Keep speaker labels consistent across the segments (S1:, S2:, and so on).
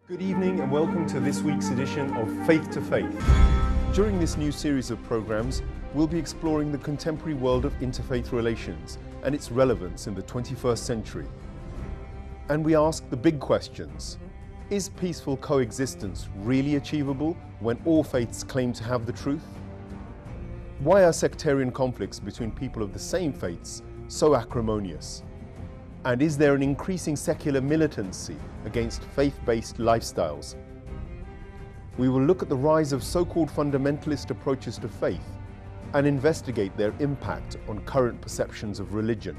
S1: Good evening and welcome to this week's edition of Faith to Faith. During this new series of programs, we'll be exploring the contemporary world of interfaith relations and its relevance in the 21st century. And we ask the big questions. Is peaceful coexistence really achievable when all faiths claim to have the truth? Why are sectarian conflicts between people of the same faiths so acrimonious? And is there an increasing secular militancy against faith-based lifestyles? We will look at the rise of so-called fundamentalist approaches to faith and investigate their impact on current perceptions of religion.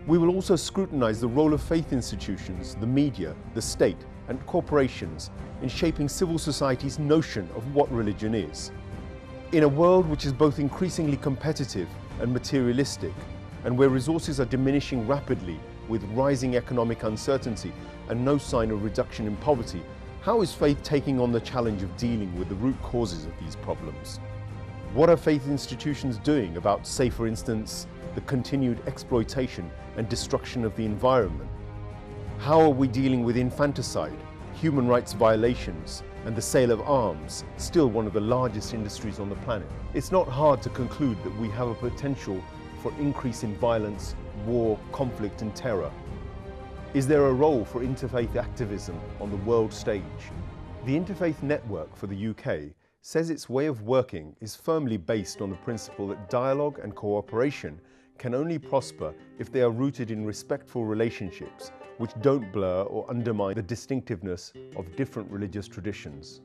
S1: We will also scrutinize the role of faith institutions, the media, the state, and corporations in shaping civil society's notion of what religion is. In a world which is both increasingly competitive and materialistic, and where resources are diminishing rapidly with rising economic uncertainty and no sign of reduction in poverty, how is faith taking on the challenge of dealing with the root causes of these problems? What are faith institutions doing about, say for instance, the continued exploitation and destruction of the environment? How are we dealing with infanticide, human rights violations, and the sale of arms, still one of the largest industries on the planet? It's not hard to conclude that we have a potential for increase in violence, war, conflict and terror. Is there a role for interfaith activism on the world stage? The Interfaith Network for the UK says its way of working is firmly based on the principle that dialogue and cooperation can only prosper if they are rooted in respectful relationships which don't blur or undermine the distinctiveness of different religious traditions.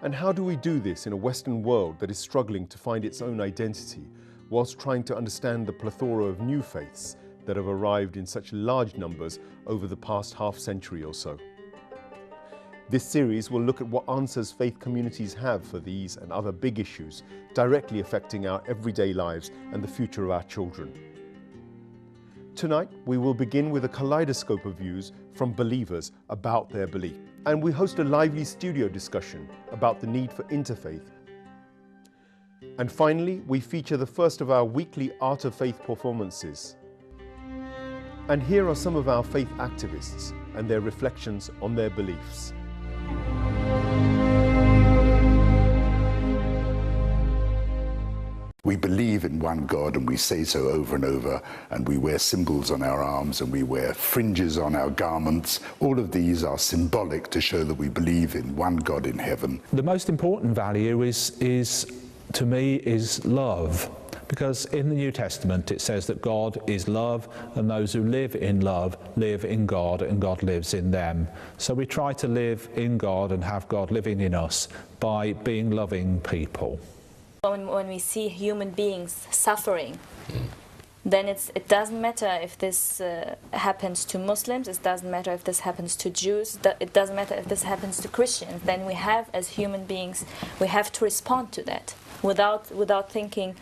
S1: And how do we do this in a Western world that is struggling to find its own identity whilst trying to understand the plethora of new faiths that have arrived in such large numbers over the past half-century or so? This series will look at what answers faith communities have for these and other big issues directly affecting our everyday lives and the future of our children. Tonight, we will begin with a kaleidoscope of views from believers about their belief. And we host a lively studio discussion about the need for interfaith. And finally, we feature the first of our weekly Art of Faith performances. And here are some of our faith activists and their reflections on their beliefs.
S2: We believe in one God and we say so over and over, and we wear symbols on our arms and we wear fringes on our garments. All of these are symbolic to show that we believe in one God in heaven.
S3: The most important value is to me, is love. Because in the New Testament it says that God is love, and those who live in love live in God and God lives in them. So we try to live in God and have God living in us by being loving people.
S4: When we see human beings suffering, then it doesn't matter if this happens to Muslims, it doesn't matter if this happens to Jews, it doesn't matter if this happens to Christians. Then we have, as human beings, we have to respond to that without thinking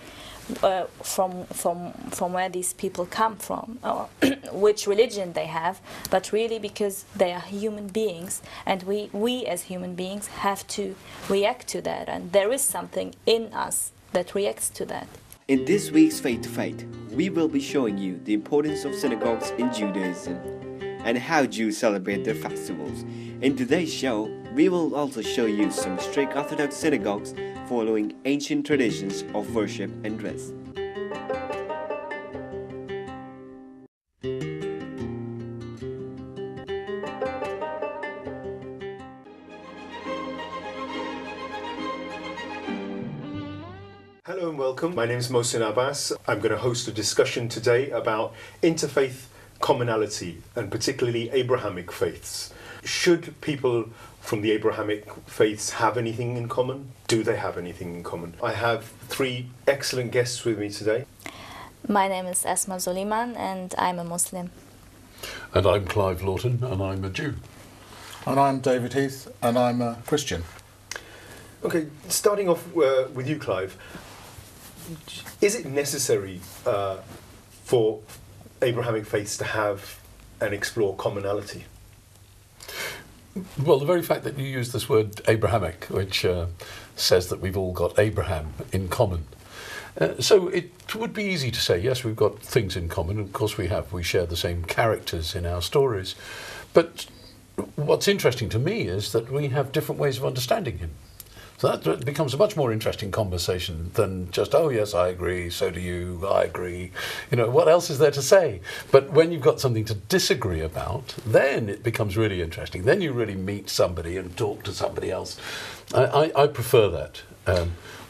S4: from where these people come from or which religion they have, but really because they are human beings, and we as human beings have to react to that, and there is something in us that reacts to that.
S5: In this week's Faith to Faith, we will be showing you the importance of synagogues in Judaism and how Jews celebrate their festivals. In today's show, we will also show you some strict Orthodox synagogues following ancient traditions of worship and dress.
S1: Hello and welcome. My name is Mohsin Abbas. I'm going to host a discussion today about interfaith commonality and particularly Abrahamic faiths. Should people from the Abrahamic faiths have anything in common? Do they have anything in common? I have three excellent guests with me today.
S4: My name is Esma Zoliman and I'm a Muslim.
S6: And I'm Clive Lawton and I'm a Jew.
S7: And I'm David Heath and I'm a Christian.
S1: Okay, starting off with you, Clive. Is it necessary for Abrahamic faiths to have and explore commonality?
S6: Well, the very fact that you use this word Abrahamic, which says that we've all got Abraham in common. So it would be easy to say, yes, we've got things in common, and of course we have. We share the same characters in our stories. But what's interesting to me is that we have different ways of understanding him. So that becomes a much more interesting conversation than just, oh yes, I agree, so do you, I agree. You know, what else is there to say? But when you've got something to disagree about, then it becomes really interesting. Then you really meet somebody and talk to somebody else. I prefer that.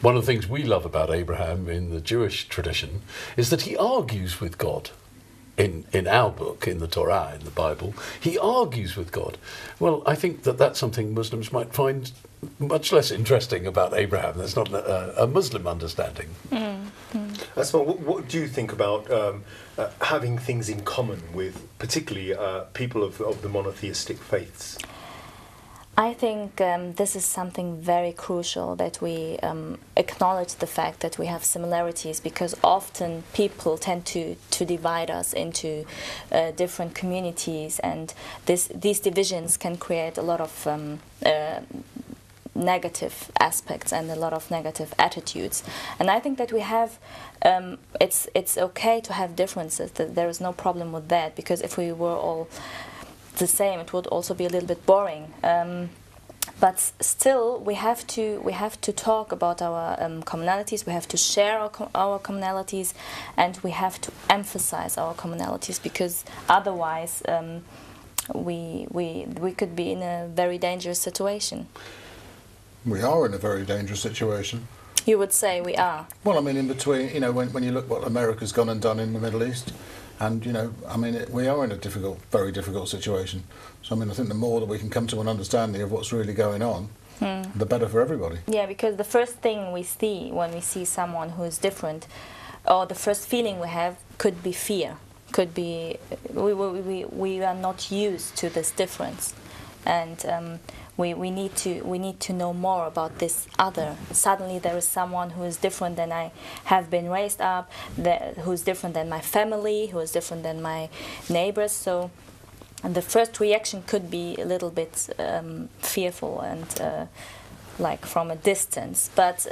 S6: One of the things we love about Abraham in the Jewish tradition is that he argues with God. In our book, in the Torah, in the Bible, he argues with God. Well, I think that that's something Muslims might find much less interesting about Abraham. That's not a Muslim understanding.
S1: Asma, what do you think about having things in common with particularly people of the monotheistic faiths?
S4: I think this is something very crucial, that we acknowledge the fact that we have similarities, because often people tend to divide us into different communities, and these divisions can create a lot of negative aspects and a lot of negative attitudes. And I think that we have, it's okay to have differences, that there is no problem with that, because if we were all the same, it would also be a little bit boring. But still, we have to talk about our commonalities. We have to share our commonalities, and we have to emphasize our commonalities, because otherwise, we could be in a very dangerous situation.
S7: We are in a very dangerous situation.
S4: You would say we are.
S7: Well, I mean, in between, you know, when you look what America's gone and done in the Middle East, and, you know, I mean, we are in a difficult, very difficult situation. So, I mean, I think the more that we can come to an understanding of what's really going on, the better for everybody.
S4: Yeah, because the first thing we see when we see someone who is different, or the first feeling we have, could be fear. Could be we are not used to this difference, and we need to know more about this other. Suddenly there is someone who is different than I have been raised up, who is different than my family, who is different than my neighbors. So, and the first reaction could be a little bit fearful and like from a distance. But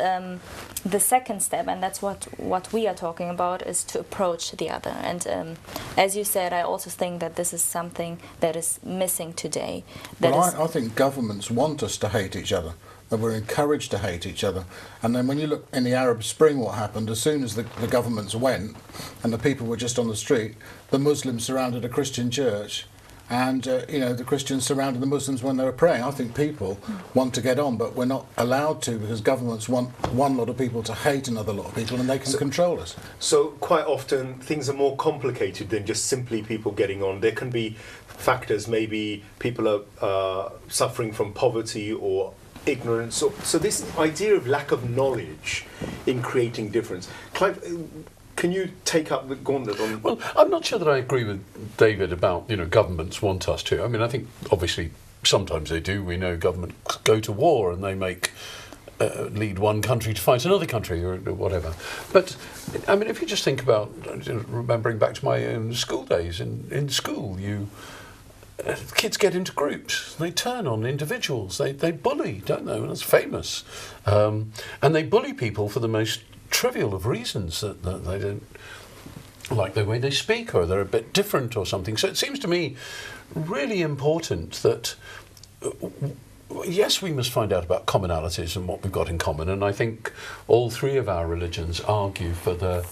S4: the second step, and that's what we are talking about, is to approach the other. And as you said, I also think that this is something that is missing today.
S7: I think governments want us to hate each other, that we're encouraged to hate each other. And then when you look in the Arab Spring, what happened, as soon as the governments went and the people were just on the street, the Muslims surrounded a Christian church. And, you know, the Christians surrounded the Muslims when they were praying. I think people want to get on, but we're not allowed to, because governments want one lot of people to hate another lot of people, and they can control us.
S1: So quite often things are more complicated than just simply people getting on. There can be factors, maybe people are suffering from poverty or ignorance. So this idea of lack of knowledge in creating difference. Clive, can you take up the gauntlet on?
S6: Well, I'm not sure that I agree with David about, you know, governments want us to. I mean, I think obviously sometimes they do. We know governments go to war and they make lead one country to fight another country or whatever. But I mean, if you just think about, remembering back to my own school days, in school, kids get into groups. They turn on individuals. They bully, don't they? And that's famous. And they bully people for the most trivial of reasons, that they don't like the way they speak, or they're a bit different or something. So it seems to me really important that yes, we must find out about commonalities and what we've got in common, and I think all three of our religions argue for the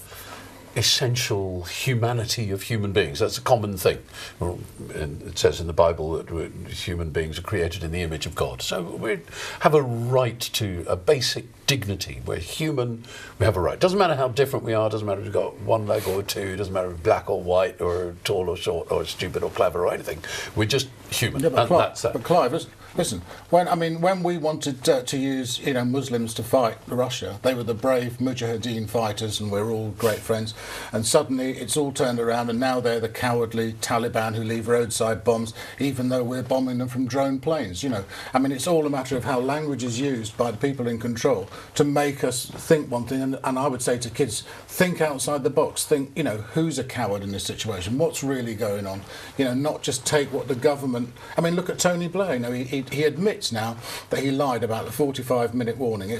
S6: essential humanity of human beings. That's a common thing. And it says in the Bible that human beings are created in the image of God. So we have a right to a basic dignity. We're human, we have a right. Doesn't matter how different we are, doesn't matter if we've got one leg or two, doesn't matter if we're black or white or tall or short or stupid or clever or anything. We're just human.
S7: Yeah, but
S6: and that's that.
S7: But Clive, listen, when we wanted to use, you know, Muslims to fight Russia, they were the brave Mujahideen fighters, and we're all great friends. And suddenly it's all turned around, and now they're the cowardly Taliban who leave roadside bombs, even though we're bombing them from drone planes. You know, I mean, it's all a matter of how language is used by the people in control to make us think one thing. And I would say to kids, think outside the box. Think, you know, who's a coward in this situation? What's really going on? You know, not just take what the government. I mean, look at Tony Blair. You know, he admits now that he lied about the 45-minute warning.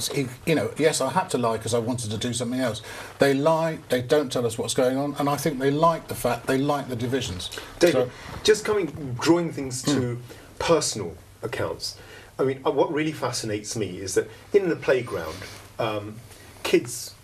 S7: You know, yes, I had to lie because I wanted to do something else. They lie. They don't tell us what's going on, and I think they like the fact, they like the divisions.
S1: David, just drawing things to personal accounts. I mean, what really fascinates me is that in the playground, kids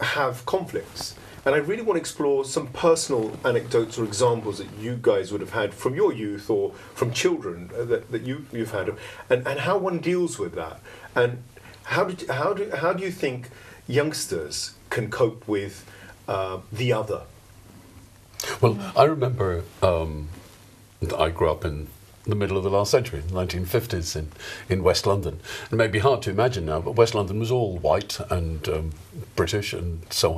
S1: have conflicts. And I really want to explore some personal anecdotes or examples that you guys would have had from your youth or from children that you've had, and how one deals with that. And how do you think youngsters can cope with the other?
S6: Well, I remember I grew up in the middle of the last century, the 1950s in West London. It may be hard to imagine now, but West London was all white and British and so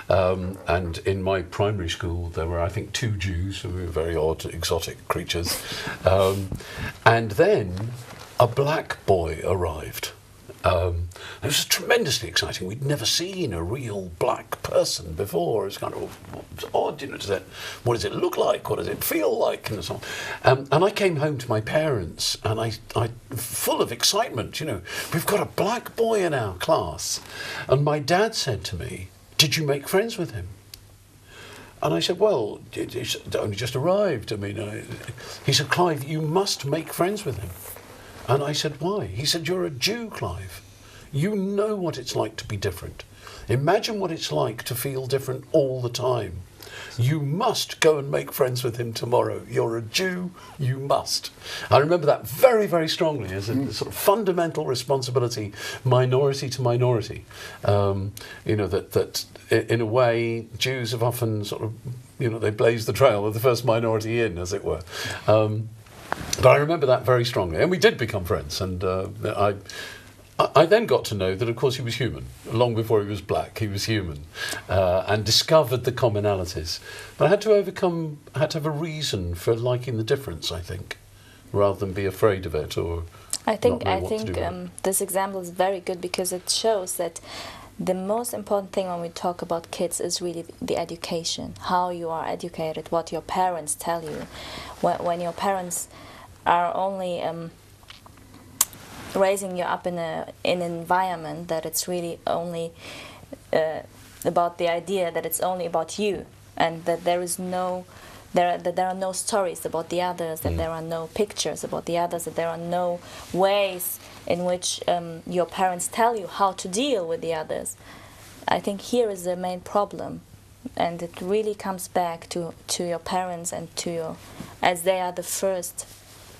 S6: on. And in my primary school, there were, I think, 2 Jews who were very odd, exotic creatures. And then a black boy arrived. It was tremendously exciting. We'd never seen a real black person before. It was kind of odd, you know, what does it look like? What does it feel like? And so on. And I came home to my parents, and I full of excitement, you know, we've got a black boy in our class. And my dad said to me, "Did you make friends with him?" And I said, "Well, he's only just arrived. I mean," he said, "Clive, you must make friends with him." And I said, "Why?" He said, "You're a Jew, Clive. You know what it's like to be different. Imagine what it's like to feel different all the time. You must go and make friends with him tomorrow. You're a Jew, you must." I remember that very, very strongly as a sort of fundamental responsibility, minority to minority. You know, that in a way, Jews have often sort of, you know, they blaze the trail of the first minority in, as it were. But I remember that very strongly, and we did become friends. And I then got to know that, of course, he was human. Long before he was black, he was human, and discovered the commonalities. But I had to have a reason for liking the difference, I think, rather than be afraid of it or.
S4: I think
S6: right.
S4: This example is very good because it shows that the most important thing when we talk about kids is really the education, how you are educated, what your parents tell you. When your parents are only raising you up in an environment that it's really only about the idea that it's only about you, and that there are no stories about the others, that there are no pictures about the others, that there are no ways in which your parents tell you how to deal with the others. I think here is the main problem, and it really comes back to your parents and to your, as they are the first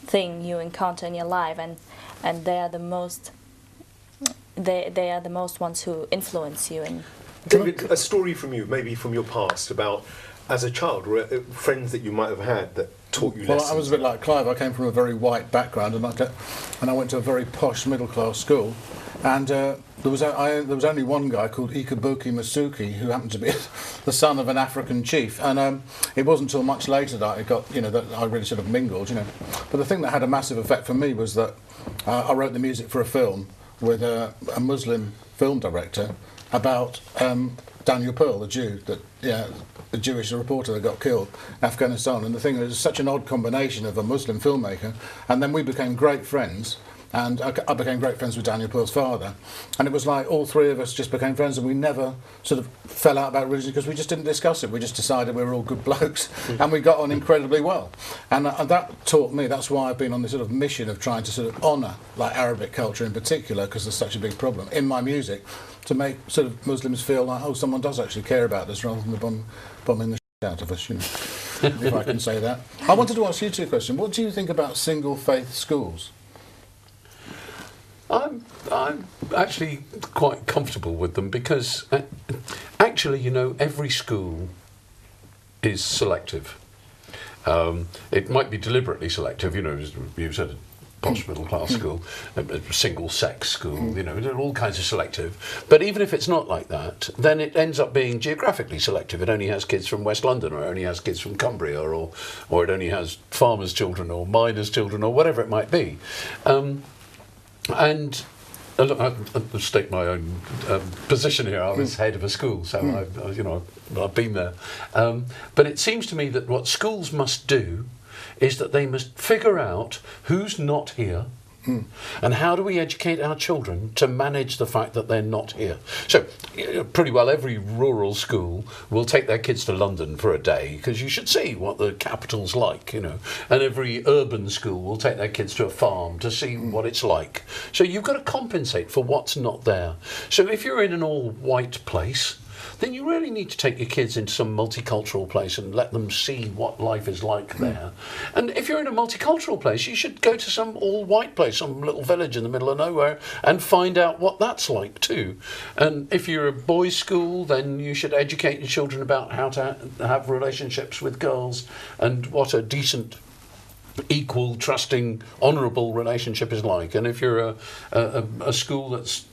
S4: thing you encounter in your life, and they are the most ones who influence you. And
S1: David, a story from you, maybe from your past, about as a child, or friends that you might have had that taught you lessons.
S7: Well, I was a bit like Clive. I came from a very white background, and I went to a very posh middle-class school. And there was only one guy called Ikabuki Masuki who happened to be the son of an African chief. And it wasn't until much later that I got, you know, that I really sort of mingled, you know. But the thing that had a massive effect for me was that I wrote the music for a film with a Muslim film director about Daniel Pearl, the Jew, the Jewish reporter that got killed in Afghanistan. And the thing was such an odd combination of a Muslim filmmaker. And then we became great friends. And I became great friends with Daniel Pearl's father. And it was like all 3 of us just became friends, and we never sort of fell out about religion because we just didn't discuss it. We just decided we were all good blokes, and we got on incredibly well. And that taught me, that's why I've been on this sort of mission of trying to sort of honour like Arabic culture in particular, because there's such a big problem in my music, to make sort of Muslims feel like, oh, someone does actually care about this rather than bombing the shit out of us, you know, if I can say that. I wanted to ask you 2 questions. What do you think about single faith schools?
S6: I'm actually quite comfortable with them because actually, you know, every school is selective. It might be deliberately selective, you know, as you said, a posh middle class school, a single sex school, you know, all kinds of selective. But even if it's not like that, then it ends up being geographically selective. It only has kids from West London, or it only has kids from Cumbria, or it only has farmers' children or miners' children, or whatever it might be. And look, I'll state my own position here. I was head of a school, so I've been there. But it seems to me that what schools must do is that they must figure out who's not here And how do we educate our children to manage the fact that they're not here? So pretty well every rural school will take their kids to London for a day because you should see what the capital's like, you know. And every urban school will take their kids to a farm to see what it's like. So you've got to compensate for what's not there. So if you're in an all-white place, then you really need to take your kids into some multicultural place and let them see what life is like there. And if you're in a multicultural place, you should go to some all-white place, some little village in the middle of nowhere, and find out what that's like too. And if you're a boys' school, then you should educate your children about how to have relationships with girls and what a decent, equal, trusting, honourable relationship is like. And if you're a school that's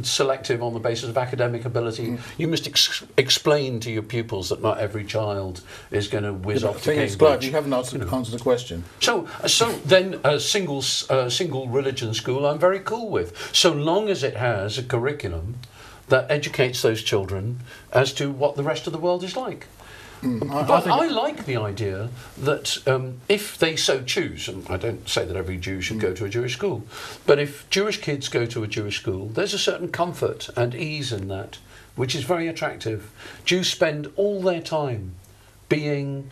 S6: selective on the basis of academic ability, you must explain to your pupils that not every child is going to whiz off to Cambridge.
S7: Clive, you haven't answered the question.
S6: So then a single religion school I'm very cool with, so long as it has a curriculum that educates those children as to what the rest of the world is like. But I like the idea that if they so choose, and I don't say that every Jew should go to a Jewish school, but if Jewish kids go to a Jewish school, there's a certain comfort and ease in that, which is very attractive. Jews spend all their time being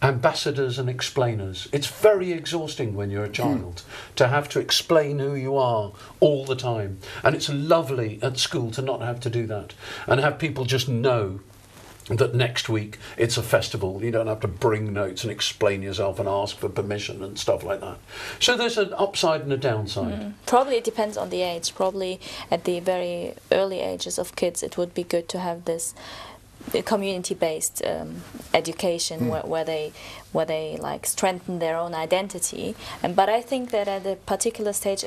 S6: ambassadors and explainers. It's very exhausting when you're a child to have to explain who you are all the time. And it's lovely at school to not have to do that and have people just know that next week it's a festival. You don't have to bring notes and explain yourself and ask for permission and stuff like that. So there's an upside and a downside.
S4: Probably it depends on the age. Probably at the very early ages of kids it would be good to have this community-based education where they like strengthen their own identity. But I think that at a particular stage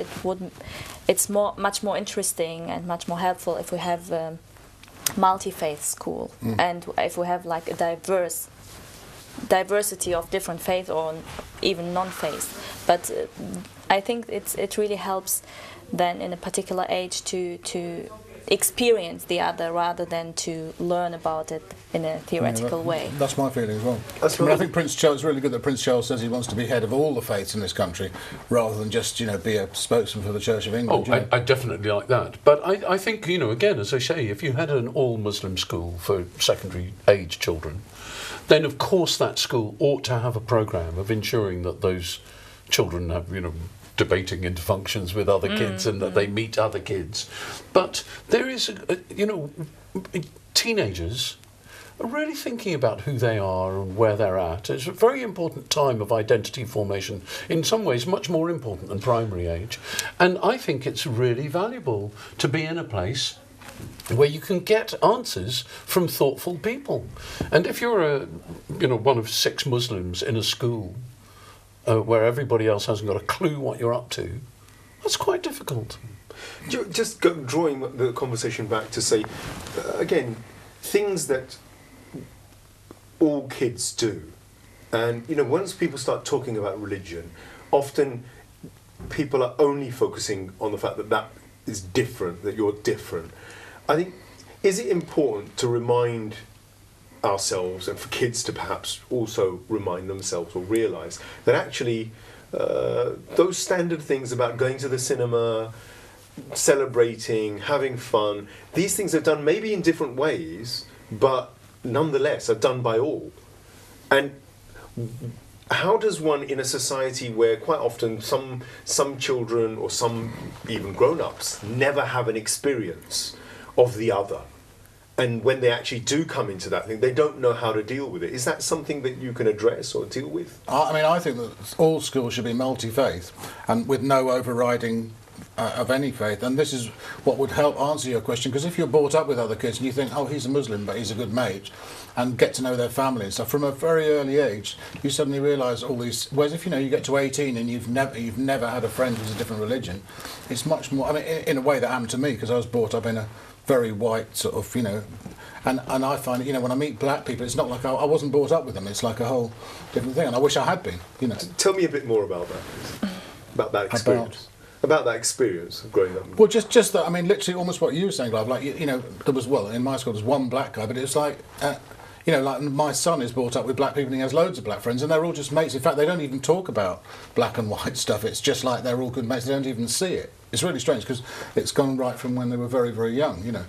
S4: it's much more interesting and much more helpful if we have multi-faith school, and if we have like a diversity of different faith or even non-faith. But I think it really helps then in a particular age to experience the other rather than to learn about it in a theoretical way.
S7: That's my feeling as well. I think Prince Charles, it's really good that Prince Charles says he wants to be head of all the faiths in this country rather than just, be a spokesman for the Church of England.
S6: I definitely like that. But I think, again, as I say, if you had an all-Muslim school for secondary age children, then of course that school ought to have a programme of ensuring that those children have, debating interfunctions with other kids and that they meet other kids. But there is, teenagers are really thinking about who they are and where they're at. It's a very important time of identity formation, in some ways much more important than primary age. And I think it's really valuable to be in a place where you can get answers from thoughtful people. And if you're one of 6 Muslims in a school where everybody else hasn't got a clue what you're up to, that's quite difficult.
S1: Just drawing the conversation back to say, again, things that all kids do. And, once people start talking about religion, often people are only focusing on the fact that that is different, that you're different. I think, is it important to remind ourselves, and for kids to perhaps also remind themselves or realise that actually those standard things about going to the cinema, celebrating, having fun, these things are done maybe in different ways, but nonetheless are done by all. And how does one, in a society where quite often some children or some even grown-ups never have an experience of the other, and when they actually do come into that thing, they don't know how to deal with it. Is that something that you can address or deal with?
S7: I think that all schools should be multi-faith and with no overriding of any faith. And this is what would help answer your question, because if you're brought up with other kids and you think, oh, he's a Muslim, but he's a good mate, and get to know their family and stuff, from a very early age, you suddenly realise all these... Whereas if, you get to 18 and you've never had a friend who's a different religion, it's much more... in a way that happened to me, because I was brought up in a very white sort of, and I find, when I meet black people, it's not like I wasn't brought up with them. It's like a whole different thing, and I wish I had been,
S1: Tell me a bit more about that, please. About that experience. About that experience of growing up.
S7: Well, just that, literally almost what you were saying, Clive. Like, there was, in my school, there was one black guy, but it was like, You know, like my son is brought up with black people and he has loads of black friends and they're all just mates. In fact, they don't even talk about black and white stuff. It's just like they're all good mates. They don't even see it. It's really strange because it's gone right from when they were very, very young, you know.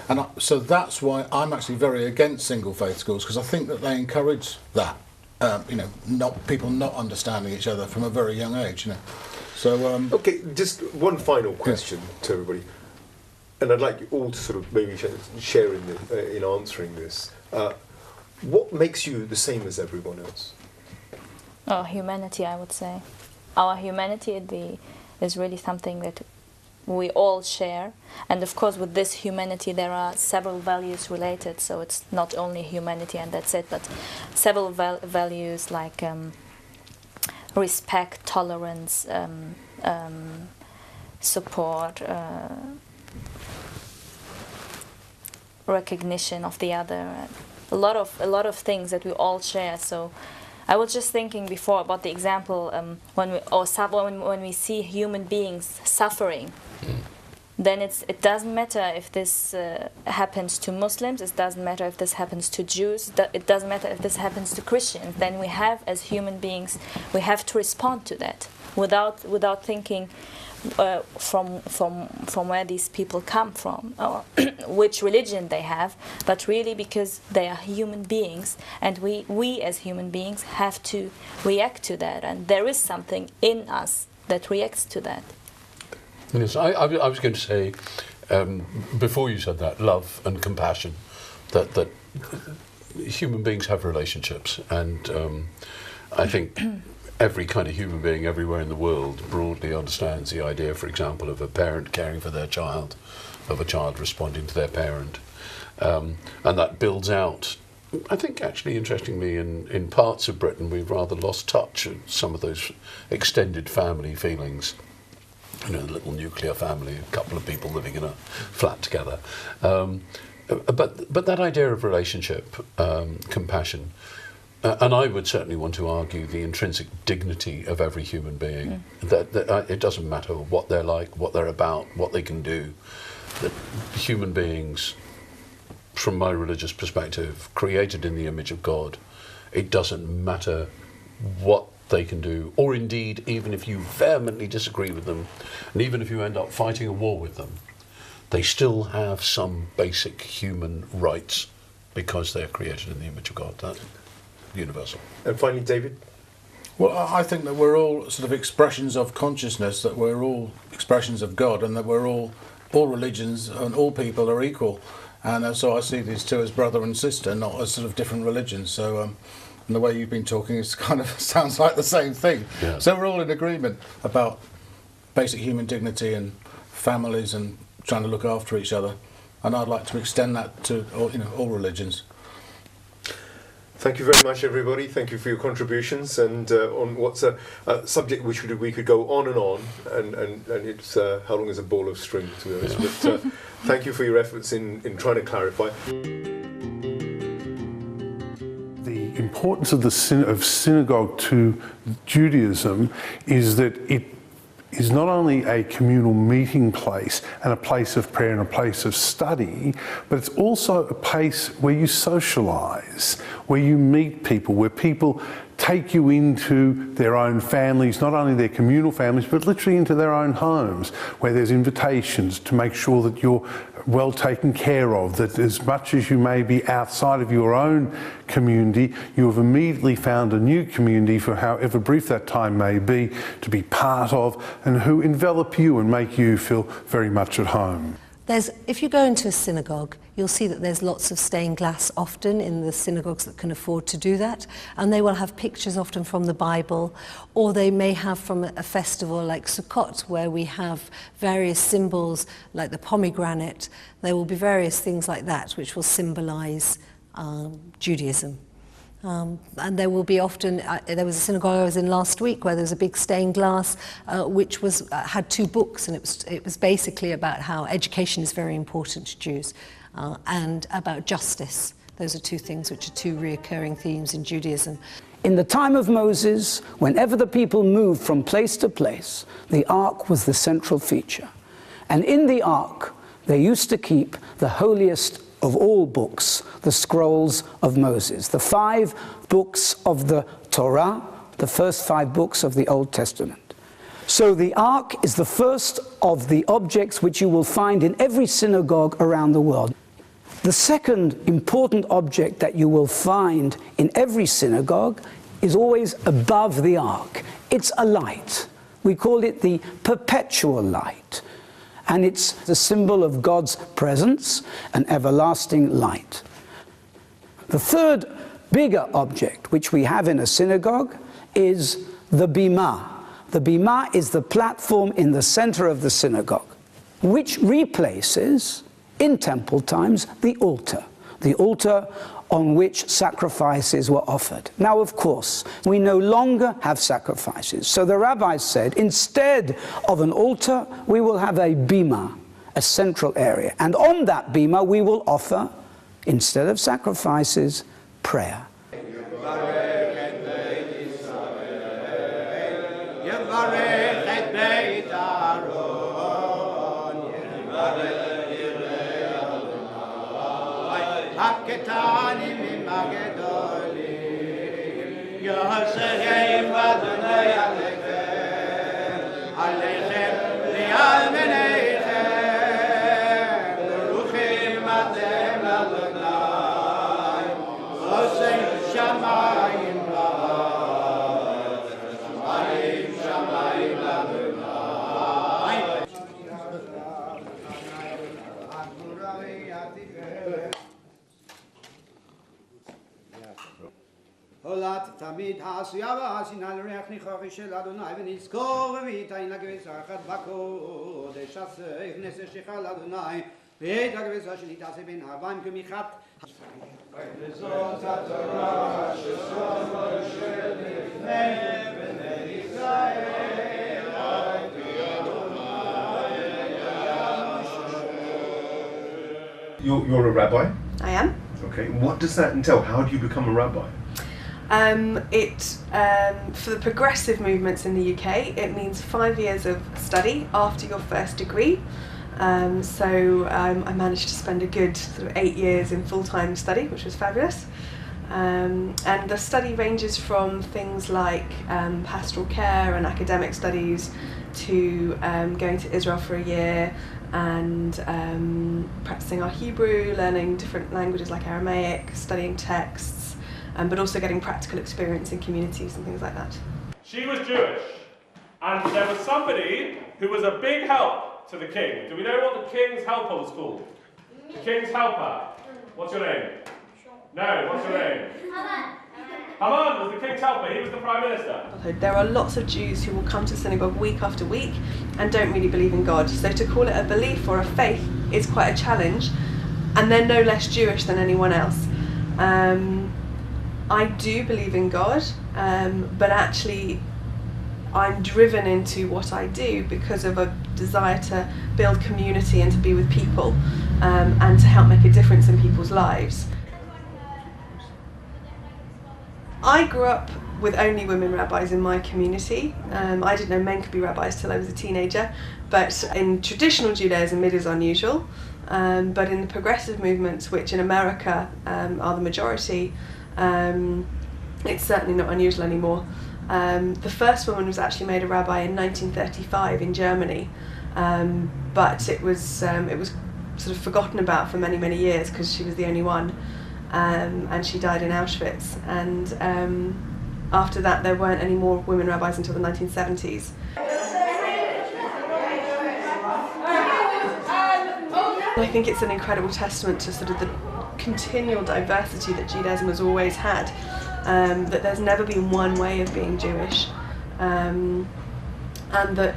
S7: And so that's why I'm actually very against single faith schools, because I think that they encourage that, you know, people not understanding each other from a very young age, you know. So
S1: okay, just one final question to everybody, and I'd like you all to sort of maybe share in answering this. What makes you the same as everyone else?
S4: Oh, humanity, I would say. Our humanity is really something that we all share, and of course with this humanity there are several values related, so it's not only humanity and that's it, but several values like respect, tolerance, support, recognition of the other, a lot of things that we all share. So I was just thinking before about the example when we see human beings suffering, then it doesn't matter if this happens to Muslims, it doesn't matter if this happens to Jews, it doesn't matter if this happens to Christians. Then we have, as human beings, we have to respond to that without thinking from where these people come from or which religion they have, but really because they are human beings, and we as human beings have to react to that, and there is something in us that reacts to that.
S6: Yes, I was going to say, before you said that, love and compassion, that human beings have relationships, and I think every kind of human being everywhere in the world broadly understands the idea, for example, of a parent caring for their child, of a child responding to their parent, and that builds out. I think actually, interestingly, in parts of Britain we've rather lost touch of some of those extended family feelings. You know, the little nuclear family, a couple of people living in a flat together. But that idea of relationship, compassion, and I would certainly want to argue the intrinsic dignity of every human being, that it doesn't matter what they're like, what they're about, what they can do, that human beings, from my religious perspective, created in the image of God, it doesn't matter what they can do, or indeed even if you vehemently disagree with them, and even if you end up fighting a war with them, they still have some basic human rights because they're created in the image of God. That's universal. And finally, David?
S7: Well, I think that we're all sort of expressions of consciousness, that we're all expressions of God, and that we're all religions and all people are equal. And so I see these two as brother and sister, not as sort of different religions. So and the way you've been talking is kind of sounds like the same thing. Yeah. So we're all in agreement about basic human dignity and families and trying to look after each other. And I'd like to extend that to all religions.
S1: Thank you very much, everybody. Thank you for your contributions, and on what's a subject we could go on, and it's how long is a ball of string, to be honest. But thank you for your efforts in trying to clarify.
S8: The importance of synagogue to Judaism is that it is not only a communal meeting place and a place of prayer and a place of study, but it's also a place where you socialise, where you meet people, where people take you into their own families, not only their communal families, but literally into their own homes, where there's invitations to make sure that you're well taken care of, that as much as you may be outside of your own community, you have immediately found a new community, for however brief that time may be, to be part of, and who envelop you and make you feel very much at home.
S9: If you go into a synagogue, you'll see that there's lots of stained glass often in the synagogues that can afford to do that, and they will have pictures often from the Bible, or they may have from a festival like Sukkot, where we have various symbols like the pomegranate. There will be various things like that which will symbolize Judaism. And there will be often, there was a synagogue I was in last week where there was a big stained glass which had two books, and it was basically about how education is very important to Jews and about justice. Those are two things which are two reoccurring themes in Judaism.
S10: In the time of Moses, whenever the people moved from place to place, the ark was the central feature. And in the ark, they used to keep the holiest of all books, the scrolls of Moses, the 5 books of the Torah, the first 5 books of the Old Testament. So the ark is the first of the objects which you will find in every synagogue around the world. The second important object that you will find in every synagogue is always above the ark. It's a light. We call it the perpetual light. And it's the symbol of God's presence, an everlasting light. The third bigger object which we have in a synagogue is the bimah. The bimah is the platform in the center of the synagogue, which replaces, in temple times, the altar on which sacrifices were offered. Now, of course, we no longer have sacrifices. So the rabbis said, instead of an altar, we will have a bimah, a central area. And on that bimah, we will offer, instead of sacrifices, prayer.
S11: תמיד העשויה והשנאה לריח ניחוחי של אדוני ונזכור ומיתן לגבסה אחת בקודש הסייף נשא שכה לאדוני ואת הגבסה שלי תעשה בין ארבעים כמיחת וזאת התורה שסוף של לפני בני ישראל
S1: You're a rabbi?
S12: I am.
S1: Okay, what does that entail? How do you become a rabbi?
S12: For the progressive movements in the UK, it means 5 years of study after your first degree. I managed to spend a good sort of 8 years in full-time study, which was fabulous. And the study ranges from things like pastoral care and academic studies to going to Israel for a year and practicing our Hebrew, learning different languages like Aramaic, studying texts, but also getting practical experience in communities and things like that.
S13: She was Jewish, and there was somebody who was a big help to the king. Do we know what the king's helper was called? The king's helper. What's your name? No, what's your name? Haman was the king's helper. He was the prime minister.
S12: There are lots of Jews who will come to synagogue week after week and don't really believe in God. So to call it a belief or a faith is quite a challenge, and they're no less Jewish than anyone else. I do believe in God, but actually I'm driven into what I do because of a desire to build community and to be with people and to help make a difference in people's lives. I grew up with only women rabbis in my community. I didn't know men could be rabbis till I was a teenager, but in traditional Judaism it is unusual. But in the progressive movements, which in America are the majority, it's certainly not unusual anymore. The first woman was actually made a rabbi in 1935 in Germany, but it was sort of forgotten about for many, many years because she was the only one, and she died in Auschwitz. And after that, there weren't any more women rabbis until the 1970s. I think it's an incredible testament to sort of the continual diversity that Judaism has always had, that there's never been one way of being Jewish, and that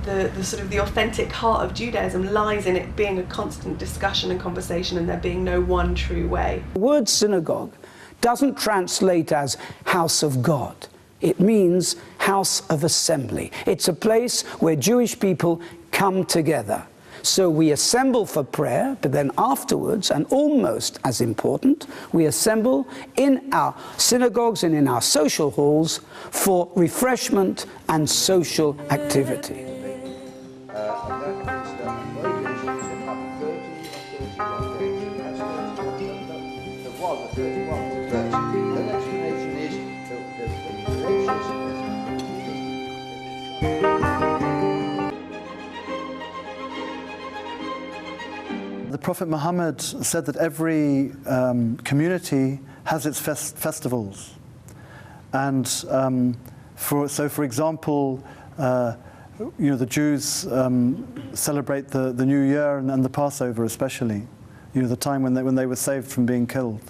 S12: the sort of the authentic heart of Judaism lies in it being a constant discussion and conversation and there being no one true way.
S10: The word synagogue doesn't translate as house of God. It means house of assembly. It's a place where Jewish people come together. So we assemble for prayer, but then afterwards, and almost as important, we assemble in our synagogues and in our social halls for refreshment and social activity.
S11: And that is very good. It should have 30 or 31 days. was the 31st verse. The explanation is
S14: The Prophet Muhammad said that every community has its festivals. And for example, the Jews celebrate the New Year and the Passover especially, the time when they were saved from being killed.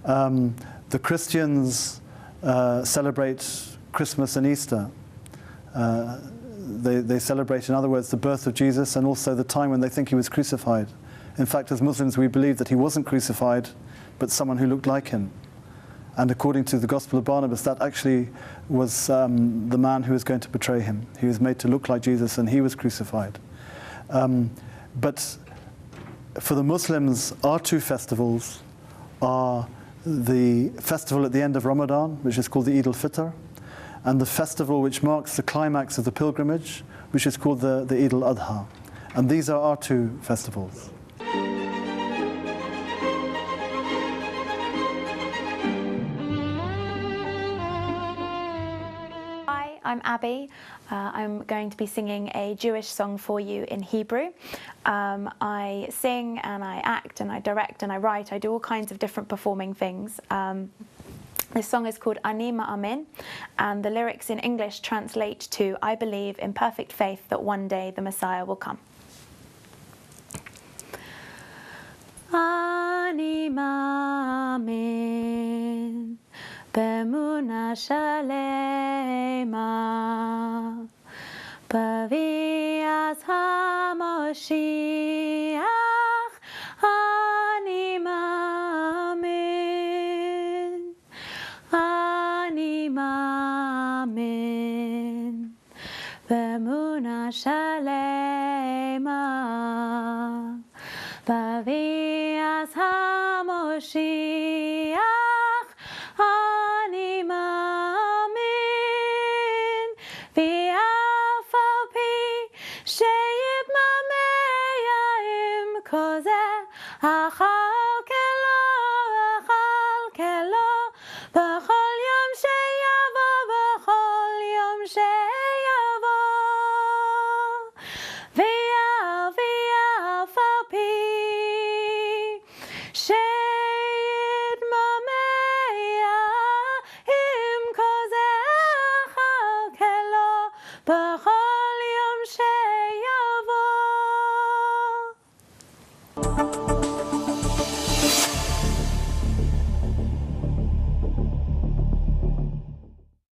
S14: The Christians celebrate Christmas and Easter. They celebrate, in other words, the birth of Jesus and also the time when they think he was crucified. In fact, as Muslims, we believe that he wasn't crucified, but someone who looked like him. And according to the Gospel of Barnabas, that actually was the man who was going to betray him. He was made to look like Jesus and he was crucified. But for the Muslims, our two festivals are the festival at the end of Ramadan, which is called the Eid al-Fitr, and the festival which marks the climax of the pilgrimage, which is called the Eid al-Adha. And these are our two festivals.
S15: Hi, I'm Abby. I'm going to be singing a Jewish song for you in Hebrew. I sing and I act and I direct and I write. I do all kinds of different performing things. This song is called Ani Ma'amin, and the lyrics in English translate to I believe in perfect faith that one day the Messiah will come. Ani Ma'amin B'emunah shalema B'vias HaMoshiach Ani Ma'amin Ani Ma'amin B'emunah shalema B'vias HaMoshiach Ani Ma'amin V'af al pi she'yibmameh ya'im kozeh